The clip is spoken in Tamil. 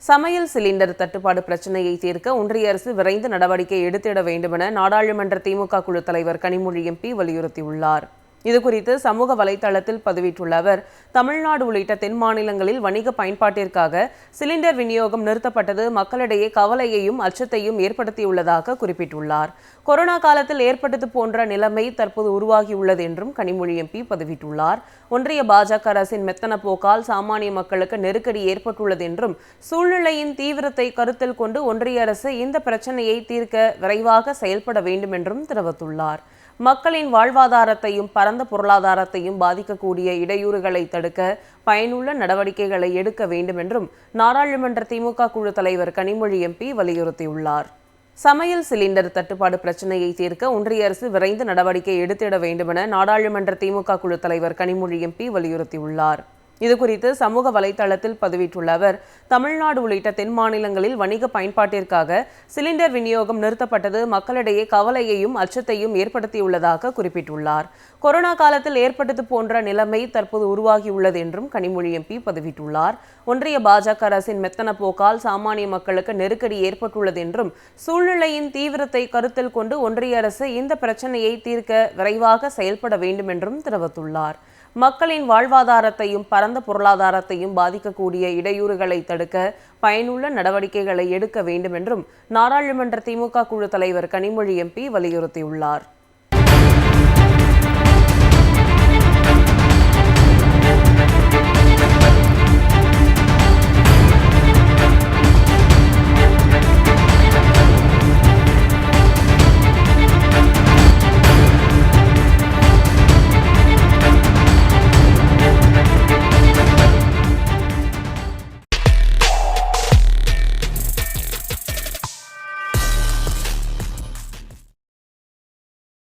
சமையல் சிலிண்டர் தட்டுப்பாடு பிரச்சினையை தீர்க்க ஒன்றிய அரசு விரைந்து நடவடிக்கை எடுத்திட வேண்டுமென நாடாளுமன்ற திமுக குழு தலைவர் கனிமொழி எம்பி வலியுறுத்தியுள்ளார். இதுகுறித்து சமூக வலைதளத்தில் பதிவிட்டுள்ள அவர், தமிழ்நாடு உள்ளிட்ட தென் மாநிலங்களில் வணிக பயன்பாட்டிற்காக சிலிண்டர் விநியோகம் நிறுத்தப்பட்டது மக்களிடையே கவலையையும் அச்சத்தையும் ஏற்படுத்தியுள்ளதாக குறிப்பிட்டுள்ளார். கொரோனா காலத்தில் ஏற்பட்டது போன்ற நிலைமை தற்போது உருவாகியுள்ளது என்றும் கனிமொழி எம்பி பதிவிட்டுள்ளார். ஒன்றிய பாஜக அரசின் மெத்தன போக்கால் சாமானிய மக்களுக்கு நெருக்கடி ஏற்பட்டுள்ளது என்றும், சூழ்நிலையின் தீவிரத்தை கருத்தில் கொண்டு ஒன்றிய அரசு இந்த பிரச்சனையை தீர்க்க விரைவாக செயல்பட வேண்டும் என்றும் தெரிவித்துள்ளார். மக்களின் வாழ்வாதாரத்தையும் பரந்த பொருளாதாரத்தையும் பாதிக்கக்கூடிய இடையூறுகளை தடுக்க பயனுள்ள நடவடிக்கைகளை எடுக்க வேண்டும் என்றும் நாடாளுமன்ற திமுக குழு தலைவர் கனிமொழி எம்பி வலியுறுத்தியுள்ளார். சமையல் சிலிண்டர் தட்டுப்பாடு பிரச்சினையை தீர்க்க ஒன்றிய அரசு விரைந்து நடவடிக்கை எடுத்திட வேண்டுமென நாடாளுமன்ற திமுக குழு தலைவர் கனிமொழி எம்பி வலியுறுத்தியுள்ளார். இதுகுறித்து சமூக வலைதளத்தில் பதிவிட்டுள்ள அவர், தமிழ்நாடு உள்ளிட்ட தென் மாநிலங்களில் வணிக பயன்பாட்டிற்காக சிலிண்டர் விநியோகம் நிறுத்தப்பட்டது மக்களிடையே கவலையையும் அச்சத்தையும் ஏற்படுத்தியுள்ளதாக குறிப்பிட்டுள்ளார். கொரோனா காலத்தில் ஏற்பட்டது போன்ற நிலைமை தற்போது உருவாகியுள்ளது என்றும் கனிமொழி எம்பி பதிவிட்டுள்ளார். ஒன்றிய பாஜக அரசின் மெத்தன போக்கால் சாமானிய மக்களுக்கு நெருக்கடி ஏற்பட்டுள்ளது என்றும், சூழ்நிலையின் தீவிரத்தை கருத்தில் கொண்டு ஒன்றிய அரசு இந்த பிரச்சனையை தீர்க்க விரைவாக செயல்பட வேண்டும் என்றும் தெரிவித்துள்ளார். மக்களின் வாழ்வாதாரத்தையும் பரந்த பொருளாதாரத்தையும் பாதிக்கக்கூடிய இடையூறுகளை தடுக்க பயனுள்ள நடவடிக்கைகளை எடுக்க வேண்டும் என்றும் நாடாளுமன்ற திமுக குழு தலைவர் கனிமொழி எம்பி வலியுறுத்தியுள்ளார்.